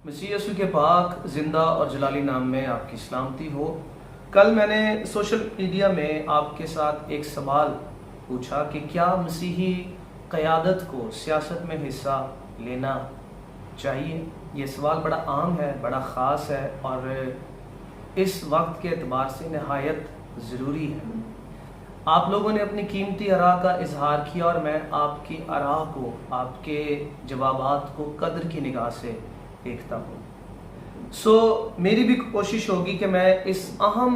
مسیح یسوع کے پاک زندہ اور جلالی نام میں آپ کی سلامتی ہو۔ کل میں نے سوشل میڈیا میں آپ کے ساتھ ایک سوال پوچھا کہ کیا مسیحی قیادت کو سیاست میں حصہ لینا چاہیے۔ یہ سوال بڑا عام ہے، بڑا خاص ہے اور اس وقت کے اعتبار سے نہایت ضروری ہے۔ آپ لوگوں نے اپنی قیمتی آراء کا اظہار کیا اور میں آپ کی آراء کو، آپ کے جوابات کو قدر کی نگاہ سے دیکھتا ہوں۔ میری بھی کوشش ہوگی کہ میں اس اہم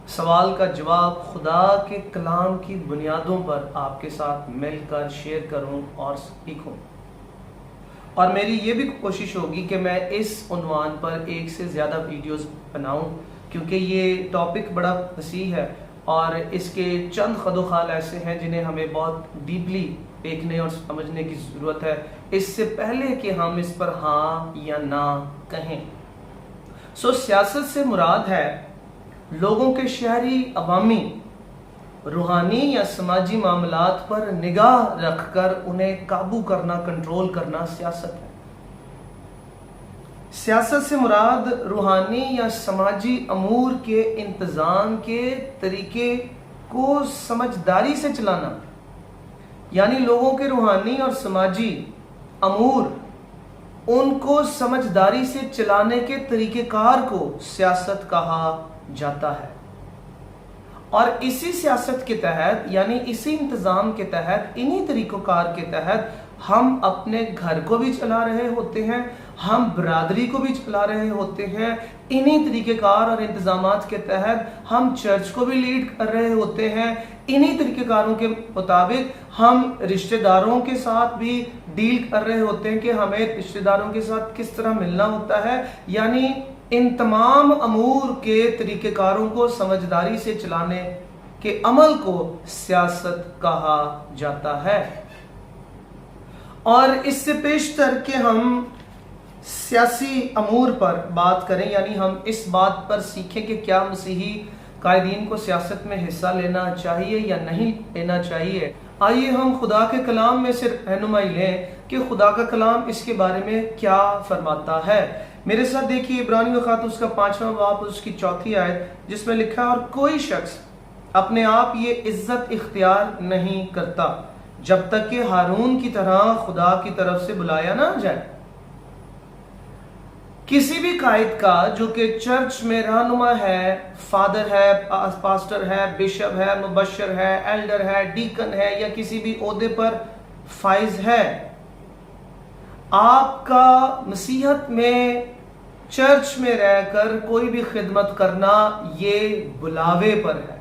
سوال کا جواب خدا کے کلام کی بنیادوں پر آپ کے ساتھ مل کر شیئر کروں اور سیکھوں، اور میری یہ بھی کوشش ہوگی کہ میں اس عنوان پر ایک سے زیادہ ویڈیوز بناؤں، کیونکہ یہ ٹاپک بڑا وسیع ہے اور اس کے چند خد و خال ایسے ہیں جنہیں ہمیں بہت ڈیپلی دیکھنے اور سمجھنے کی ضرورت ہے اس سے پہلے کہ ہم اس پر ہاں یا نہ کہیں۔ سیاست سے مراد ہے لوگوں کے شہری عوامی روحانی یا سماجی معاملات پر نگاہ رکھ کر انہیں قابو کرنا، کنٹرول کرنا سیاست ہے۔ سیاست سے مراد روحانی یا سماجی امور کے انتظام کے طریقے کو سمجھداری سے چلانا، یعنی لوگوں کے روحانی اور سماجی امور، ان کو سمجھداری سے چلانے کے طریقہ کار کو سیاست کہا جاتا ہے۔ اور اسی سیاست کے تحت، یعنی اسی انتظام کے تحت، انہی طریقہ کار کے تحت ہم اپنے گھر کو بھی چلا رہے ہوتے ہیں، ہم برادری کو بھی چلا رہے ہوتے ہیں، انہی طریقہ کار اور انتظامات کے تحت ہم چرچ کو بھی لیڈ کر رہے ہوتے ہیں، انہی طریقہ کاروں کے مطابق ہم رشتہ داروں کے ساتھ بھی ڈیل کر رہے ہوتے ہیں کہ ہمیں رشتہ داروں کے ساتھ کس طرح ملنا ہوتا ہے، یعنی ان تمام امور کے طریقہ کاروں کو سمجھداری سے چلانے کے عمل کو سیاست کہا جاتا ہے۔ اور اس سے پیشتر کہ ہم سیاسی امور پر بات کریں، یعنی ہم اس بات پر سیکھیں کہ کیا مسیحی قائدین کو سیاست میں حصہ لینا چاہیے یا نہیں لینا چاہیے، آئیے ہم خدا کے کلام میں سے رہنمائی لیں کہ خدا کا کلام اس کے بارے میں کیا فرماتا ہے۔ میرے ساتھ دیکھیے عبرانی کا خط اس کا 5واں باب اس کی 4 آیت، جس میں لکھا ہے، اور کوئی شخص اپنے آپ یہ عزت اختیار نہیں کرتا جب تک کہ ہارون کی طرح خدا کی طرف سے بلایا نہ جائے۔ کسی بھی قائد کا جو کہ چرچ میں رہنما ہے، فادر ہے، پاسٹر ہے، بشپ ہے، مبشر ہے، ایلڈر ہے، ڈیکن ہے، یا کسی بھی عہدے پر فائز ہے، آپ کا مسیحت میں چرچ میں رہ کر کوئی بھی خدمت کرنا یہ بلاوے پر ہے،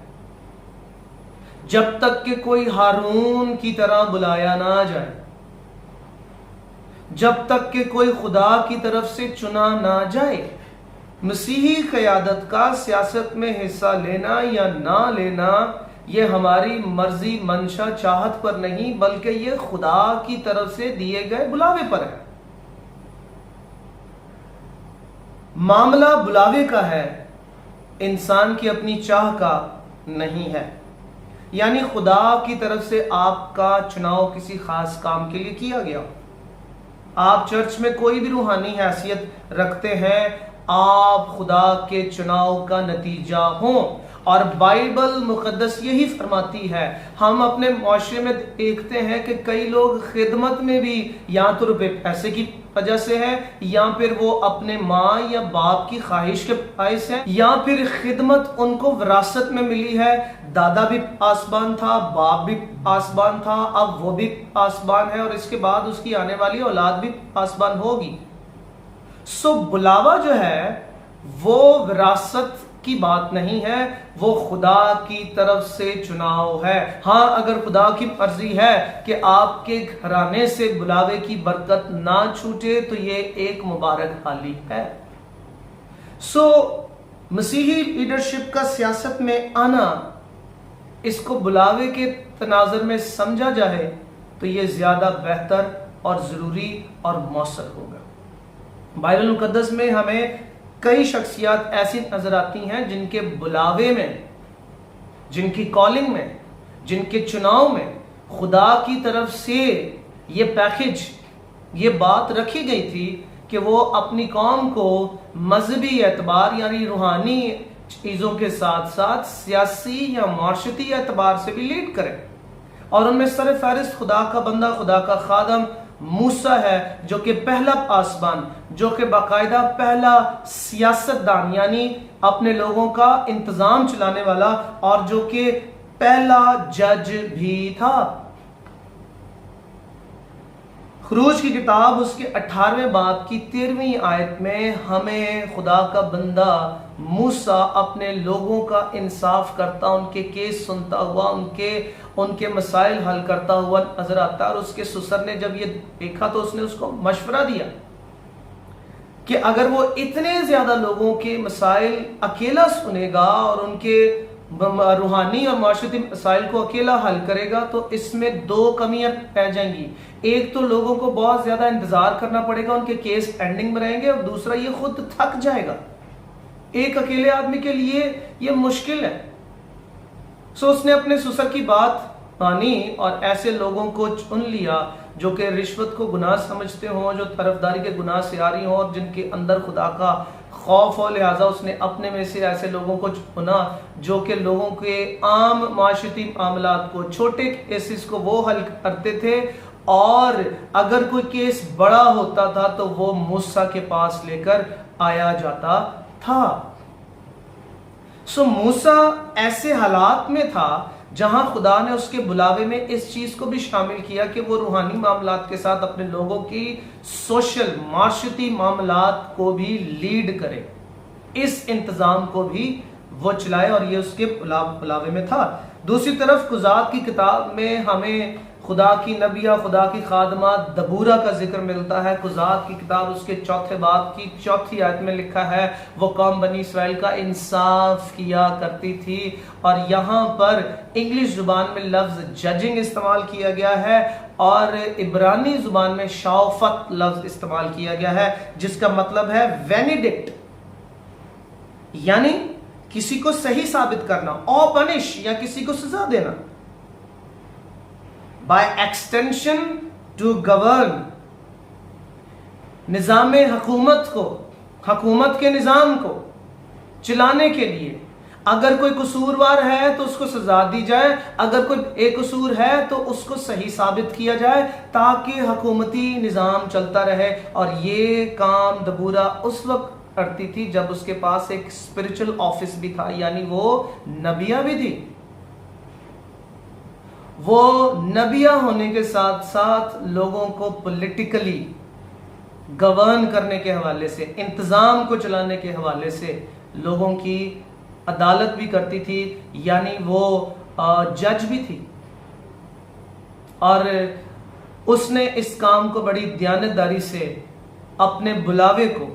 جب تک کہ کوئی ہارون کی طرح بلایا نہ جائے، جب تک کہ کوئی خدا کی طرف سے چنا نہ جائے۔ مسیحی قیادت کا سیاست میں حصہ لینا یا نہ لینا یہ ہماری مرضی، منشا، چاہت پر نہیں، بلکہ یہ خدا کی طرف سے دیے گئے بلاوے پر ہے۔ معاملہ بلاوے کا ہے، انسان کی اپنی چاہ کا نہیں ہے، یعنی خدا کی طرف سے آپ کا چناؤ کسی خاص کام کے لیے کیا گیا۔ آپ چرچ میں کوئی بھی روحانی حیثیت رکھتے ہیں، آپ خدا کے چناؤ کا نتیجہ ہوں، اور بائبل مقدس یہی فرماتی ہے۔ ہم اپنے معاشرے میں دیکھتے ہیں کہ کئی لوگ خدمت میں بھی یا تو روپے پیسے کی وجہ سے ہے، یا پھر وہ اپنے ماں یا باپ کی خواہش کے باعث ہے، یا پھر خدمت ان کو وراثت میں ملی ہے، دادا بھی پاسبان تھا، باپ بھی پاسبان تھا، اب وہ بھی پاسبان ہے، اور اس کے بعد اس کی آنے والی اولاد بھی پاسبان ہوگی۔ بلاوا جو ہے وہ وراثت کی بات نہیں ہے، وہ خدا کی طرف سے چناؤ ہے۔ ہاں، اگر خدا کی مرضی ہے کہ آپ کے گھرانے سے بلاوے کی برکت نہ چھوٹے تو یہ ایک مبارک حالی ہے۔ مسیحی لیڈرشپ کا سیاست میں آنا، اس کو بلاوے کے تناظر میں سمجھا جائے تو یہ زیادہ بہتر اور ضروری اور مؤثر ہوگا۔ بائبل مقدس میں ہمیں کئی شخصیات ایسی نظر آتی ہیں جن کے بلاوے میں، جن کی کالنگ میں، جن کے چناؤ میں خدا کی طرف سے یہ پیکج، یہ بات رکھی گئی تھی کہ وہ اپنی قوم کو مذہبی اعتبار یعنی روحانی چیزوں کے ساتھ ساتھ سیاسی یا معاشرتی اعتبار سے بھی لیڈ کرے. اور ان میں سر فہرست خدا کا بندہ، خدا کا خادم موسیٰ ہے، جو کہ پہلا پاسبان، جو کہ باقاعدہ پہلا سیاست دان یعنی اپنے لوگوں کا انتظام چلانے والا، اور جو کہ پہلا جج بھی تھا. خروج کی کتاب اس کے 18ویں باب کی 13ویں آیت میں ہمیں خدا کا بندہ موسیٰ اپنے لوگوں کا انصاف کرتا، ان کے کیس سنتا ہوا، ان کے مسائل حل کرتا ہوا نظر آتا ہے. اور اس کے سسر نے جب یہ دیکھا تو اس نے اس کو مشورہ دیا کہ اگر وہ اتنے زیادہ لوگوں کے مسائل اکیلا سنے گا اور ان کے روحانی اور معاشرتی مسائل کو اکیلا حل کرے گا تو اس میں 2 کمیاں رہ جائیں گی. ایک تو لوگوں کو بہت زیادہ انتظار کرنا پڑے گا، ان کے کیس پینڈنگ میں رہیں گے، اور دوسرا یہ خود تھک جائے گا. ایک اکیلے آدمی کے لیے یہ مشکل ہے. سو اس نے اپنے سسر کی بات مانی اور ایسے لوگوں کو چن لیا جو کہ رشوت کو گناہ سمجھتے ہوں، جو طرفداری کے گناہ سے آ رہی ہوں، اور جن کے اندر خدا کا خوف ہو. لہٰذا اس نے اپنے میں سے ایسے لوگوں کو چنا جو کہ لوگوں کے عام معاشرتی معاملات کو، چھوٹے کیسز کو وہ حل کرتے تھے، اور اگر کوئی کیس بڑا ہوتا تھا تو وہ موسیٰ کے پاس لے کر آیا جاتا تھا. سو موسیٰ ایسے حالات میں تھا جہاں خدا نے اس کے بلاوے میں اس چیز کو بھی شامل کیا کہ وہ روحانی معاملات کے ساتھ اپنے لوگوں کی سوشل معاشرتی معاملات کو بھی لیڈ کرے، اس انتظام کو بھی وہ چلائے، اور یہ اس کے بلاوے میں تھا. دوسری طرف قضات کی کتاب میں ہمیں خدا کی نبیہ، خدا کی خادمہ دبورہ کا ذکر ملتا ہے. قضات کی کتاب اس کے 4 باب کی 4 آیت میں لکھا ہے وہ قوم بنی اسرائیل کا انصاف کیا کرتی تھی. اور یہاں پر انگلش زبان میں لفظ ججنگ استعمال کیا گیا ہے، اور عبرانی زبان میں شاوفت لفظ استعمال کیا گیا ہے، جس کا مطلب ہے وینیڈکٹ، یعنی کسی کو صحیح ثابت کرنا، اور پنش یا کسی کو سزا دینا. by extension to govern، نظام حکومت کو، حکومت کے نظام کو چلانے کے لیے اگر کوئی قصوروار ہے تو اس کو سزا دی جائے، اگر کوئی بے قصور ہے تو اس کو صحیح ثابت کیا جائے تاکہ حکومتی نظام چلتا رہے. اور یہ کام دبورہ اس وقت کرتی تھی جب اس کے پاس ایک اسپرچل آفس بھی تھا، یعنی وہ نبیہ بھی تھی. وہ نبیہ ہونے کے ساتھ ساتھ لوگوں کو پولیٹیکلی گورن کرنے کے حوالے سے، انتظام کو چلانے کے حوالے سے لوگوں کی عدالت بھی کرتی تھی، یعنی وہ جج بھی تھی. اور اس نے اس کام کو بڑی دیانتداری سے اپنے بلاوے کو،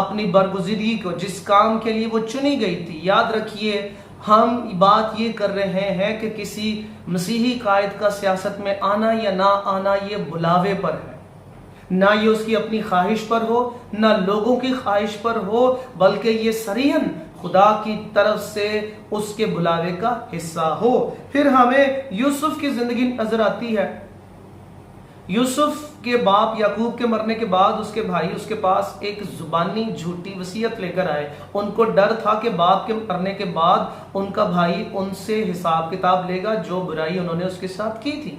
اپنی برگزیدگی کو، جس کام کے لیے وہ چنی گئی تھی. یاد رکھیے ہم بات یہ کر رہے ہیں کہ کسی مسیحی قائد کا سیاست میں آنا یا نہ آنا یہ بلاوے پر ہے، نہ یہ اس کی اپنی خواہش پر ہو، نہ لوگوں کی خواہش پر ہو، بلکہ یہ صریحاً خدا کی طرف سے اس کے بلاوے کا حصہ ہو. پھر ہمیں یوسف کی زندگی نظر آتی ہے. یوسف کے باپ یعقوب کے مرنے کے بعد اس کے بھائی اس کے پاس ایک زبانی جھوٹی وصیت لے کر آئے. ان کو ڈر تھا کہ باپ کے مرنے کے بعد ان کا بھائی ان سے حساب کتاب لے گا جو برائی انہوں نے اس کے ساتھ کی تھی.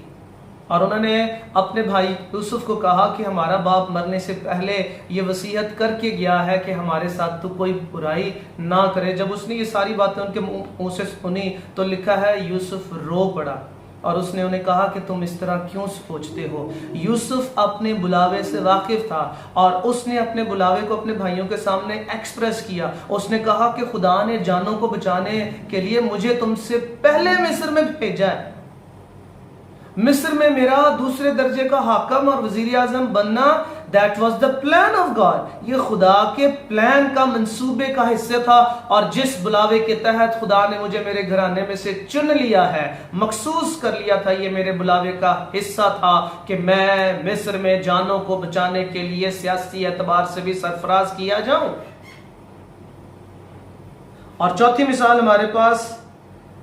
اور انہوں نے اپنے بھائی یوسف کو کہا کہ ہمارا باپ مرنے سے پہلے یہ وصیت کر کے گیا ہے کہ ہمارے ساتھ تو کوئی برائی نہ کرے. جب اس نے یہ ساری باتیں ان کے منہ سے سنی تو لکھا ہے یوسف رو پڑا، اور اس نے انہیں کہا کہ تم اس طرح کیوں سوچتے ہو. یوسف اپنے بلاوے سے واقف تھا، اور اس نے اپنے بلاوے کو اپنے بھائیوں کے سامنے ایکسپریس کیا. اس نے کہا کہ خدا نے جانوں کو بچانے کے لیے مجھے تم سے پہلے مصر میں بھیجا ہے. مصر میں میرا دوسرے درجے کا حاکم اور وزیر اعظم بننا that was the plan of God. یہ خدا کے پلان کا، منصوبے کا حصہ تھا، اور جس بلاوے کے تحت خدا نے مجھے میرے گھرانے میں سے چن لیا ہے، مخصوص کر لیا تھا، یہ میرے بلاوے کا حصہ تھا کہ میں مصر میں جانوں کو بچانے کے لیے سیاسی اعتبار سے بھی سرفراز کیا جاؤں. اور چوتھی مثال ہمارے پاس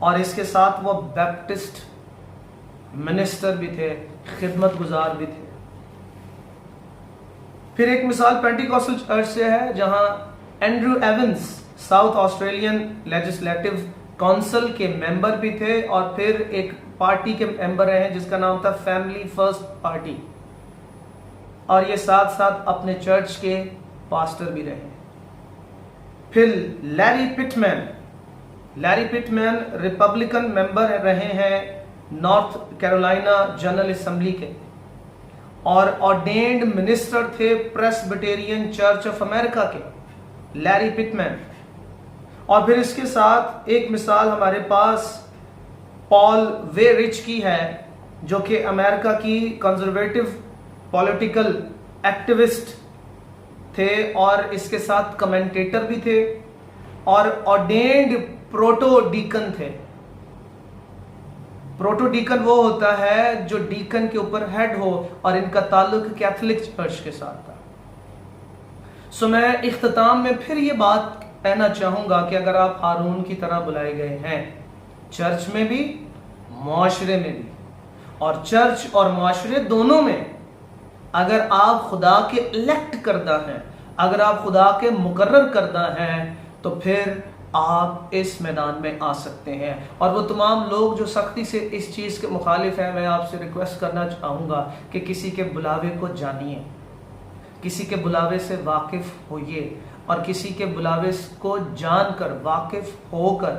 اور اس کے ساتھ وہ بیپٹسٹ منسٹر بھی تھے، خدمت گزار بھی تھے۔ پھر ایک مثال پینٹیکوسٹل چرچ سے ہے، جہاں Andrew Evans south Australian legislative council کے ممبر بھی تھے، اور پھر ایک پارٹی کے ممبر رہے جس کا نام تھا فیملی فرسٹ پارٹی، اور یہ ساتھ ساتھ اپنے چرچ کے پاسٹر بھی رہے۔ پھر لیری پٹمین ریپبلکن ممبر رہے ہیں نارتھ کیرولائنا جنرل اسمبلی کے، اور آرڈینڈ منسٹر تھے پریسبیٹیرین چرچ آف امریکہ کے لیری پٹمین۔ اور پھر اس کے ساتھ ایک مثال ہمارے پاس پال وے رچ کی ہے، جو کہ امریکہ کی کنزرویٹو پولیٹیکل ایکٹیوسٹ تھے، اور اس کے ساتھ کمنٹیٹر بھی تھے، اور آرڈینڈ پروٹو ڈیکن تھے۔ پروٹو ڈیکن وہ ہوتا ہے جو ڈیکن کے اوپر ہیڈ ہو، اور ان کا تعلق کیتھولک چرچ کے ساتھ تھا۔ سو میں اختتام میں پھر یہ بات کہنا چاہوں گا کہ اگر آپ ہارون کی طرح بلائے گئے ہیں، چرچ میں بھی معاشرے میں بھی، اور چرچ اور معاشرے دونوں میں اگر آپ خدا کے الیکٹ کردہ ہیں، اگر آپ خدا کے مقرر کردہ ہیں، تو پھر آپ اس میدان میں آ سکتے ہیں۔ اور وہ تمام لوگ جو سختی سے اس چیز کے مخالف ہیں، میں آپ سے ریکویسٹ کرنا چاہوں گا کہ کسی کے بلاوے کو جانیے، کسی کے بلاوے سے واقف ہوئیے، اور کسی کے بلاوے کو جان کر، واقف ہو کر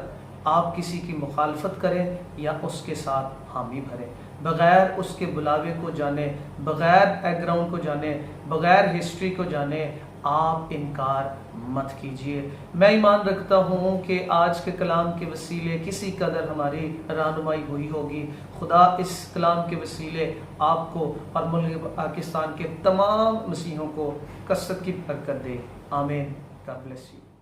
آپ کسی کی مخالفت کریں یا اس کے ساتھ حامی بھریں۔ بغیر اس کے بلاوے کو جانے، بغیر بیک گراؤنڈ کو جانے، بغیر ہسٹری کو جانے آپ انکار مت کیجیے۔ میں ایمان رکھتا ہوں کہ آج کے کلام کے وسیلے کسی قدر ہماری رہنمائی ہوئی ہوگی۔ خدا اس کلام کے وسیلے آپ کو اور ملک پاکستان کے تمام مسیحوں کو کثرت کی برکت دے۔ آمین۔ God bless you.